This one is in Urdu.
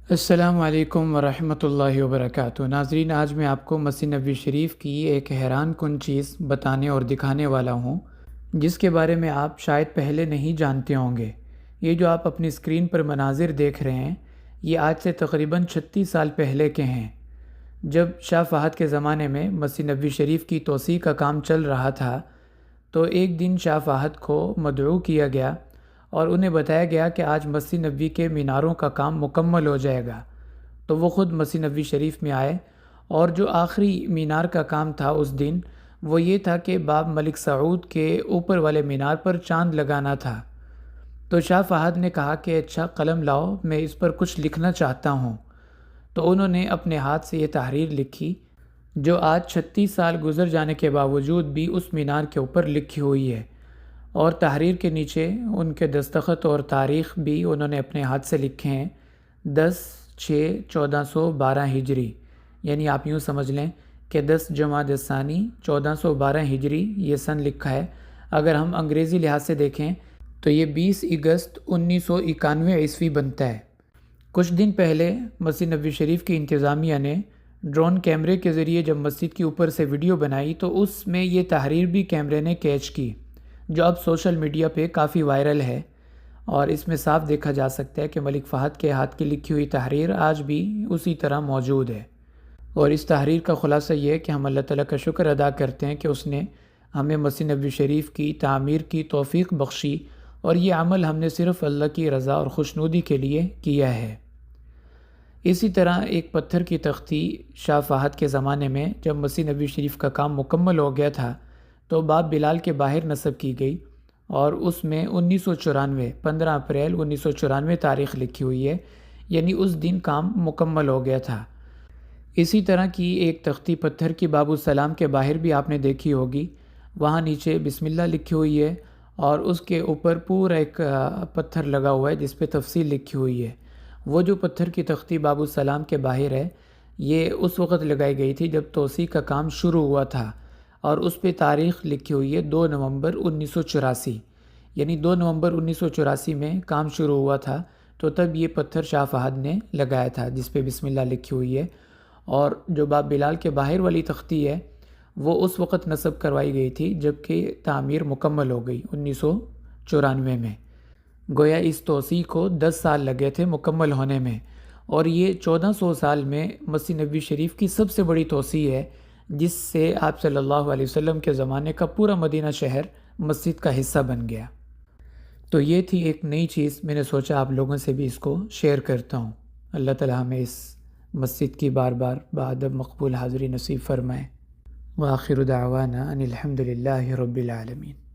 السلام علیکم ورحمۃ اللہ وبرکاتہ۔ ناظرین، آج میں آپ کو مسجد نبوی شریف کی ایک حیران کن چیز بتانے اور دکھانے والا ہوں، جس کے بارے میں آپ شاید پہلے نہیں جانتے ہوں گے۔ یہ جو آپ اپنی اسکرین پر مناظر دیکھ رہے ہیں، یہ آج سے تقریباً 36 سال پہلے کے ہیں، جب شاہ فہد کے زمانے میں مسجد نبوی شریف کی توسیع کا کام چل رہا تھا۔ تو ایک دن شاہ فہد کو مدعو کیا گیا اور انہیں بتایا گیا کہ آج مسجد نبوی کے میناروں کا کام مکمل ہو جائے گا۔ تو وہ خود مسجد نبوی شریف میں آئے، اور جو آخری مینار کا کام تھا اس دن، وہ یہ تھا کہ باب ملک سعود کے اوپر والے مینار پر چاند لگانا تھا۔ تو شاہ فہد نے کہا کہ اچھا قلم لاؤ، میں اس پر کچھ لکھنا چاہتا ہوں۔ تو انہوں نے اپنے ہاتھ سے یہ تحریر لکھی، جو آج 36 سال گزر جانے کے باوجود بھی اس مینار کے اوپر لکھی ہوئی ہے، اور تحریر کے نیچے ان کے دستخط اور تاریخ بھی انہوں نے اپنے ہاتھ سے لکھے ہیں، 10/6/1412 ہجری، یعنی آپ یوں سمجھ لیں کہ 10 جمادی الثانی 1412 ہجری یہ سن لکھا ہے۔ اگر ہم انگریزی لحاظ سے دیکھیں تو یہ 20 اگست 1991 عیسوی بنتا ہے۔ کچھ دن پہلے مسجد نبوی شریف کی انتظامیہ نے ڈرون کیمرے کے ذریعے جب مسجد کے اوپر سے ویڈیو بنائی، تو اس میں یہ تحریر بھی کیمرے نے کیچ کی، جو اب سوشل میڈیا پہ کافی وائرل ہے، اور اس میں صاف دیکھا جا سکتا ہے کہ ملک فہد کے ہاتھ کی لکھی ہوئی تحریر آج بھی اسی طرح موجود ہے۔ اور اس تحریر کا خلاصہ یہ ہے کہ ہم اللہ تعالیٰ کا شکر ادا کرتے ہیں کہ اس نے ہمیں مسجد نبوی شریف کی تعمیر کی توفیق بخشی، اور یہ عمل ہم نے صرف اللہ کی رضا اور خوشنودی کے لیے کیا ہے۔ اسی طرح ایک پتھر کی تختی شاہ فہد کے زمانے میں جب مسجد نبوی شریف کا کام مکمل ہو گیا تھا، تو باب بلال کے باہر نصب کی گئی، اور اس میں 1994 15 اپریل 1994 تاریخ لکھی ہوئی ہے، یعنی اس دن کام مکمل ہو گیا تھا۔ اسی طرح کی ایک تختی پتھر کی باب السلام کے باہر بھی آپ نے دیکھی ہوگی، وہاں نیچے بسم اللہ لکھی ہوئی ہے، اور اس کے اوپر پورا ایک پتھر لگا ہوا ہے جس پہ تفصیل لکھی ہوئی ہے۔ وہ جو پتھر کی تختی باب السلام کے باہر ہے، یہ اس وقت لگائی گئی تھی جب توسیع کا کام شروع ہوا تھا، اور اس پہ تاریخ لکھی ہوئی ہے 2 نومبر 1984، یعنی 2 نومبر 1984 میں کام شروع ہوا تھا، تو تب یہ پتھر شاہ فہد نے لگایا تھا جس پہ بسم اللہ لکھی ہوئی ہے۔ اور جو باب بلال کے باہر والی تختی ہے، وہ اس وقت نصب کروائی گئی تھی جب کہ تعمیر مکمل ہو گئی 1994 میں۔ گویا اس توسیع کو 10 سال لگے تھے مکمل ہونے میں، اور یہ 1400 سال میں مسجد نبوی شریف کی سب سے بڑی توسیع ہے، جس سے آپ صلی اللہ علیہ وسلم کے زمانے کا پورا مدینہ شہر مسجد کا حصہ بن گیا۔ تو یہ تھی ایک نئی چیز، میں نے سوچا آپ لوگوں سے بھی اس کو شیئر کرتا ہوں۔ اللہ تعالیٰ ہمیں اس مسجد کی بار بار بادب مقبول حاضری نصیب فرمائے۔ وآخر دعوانا ان الحمد للہ رب العالمین۔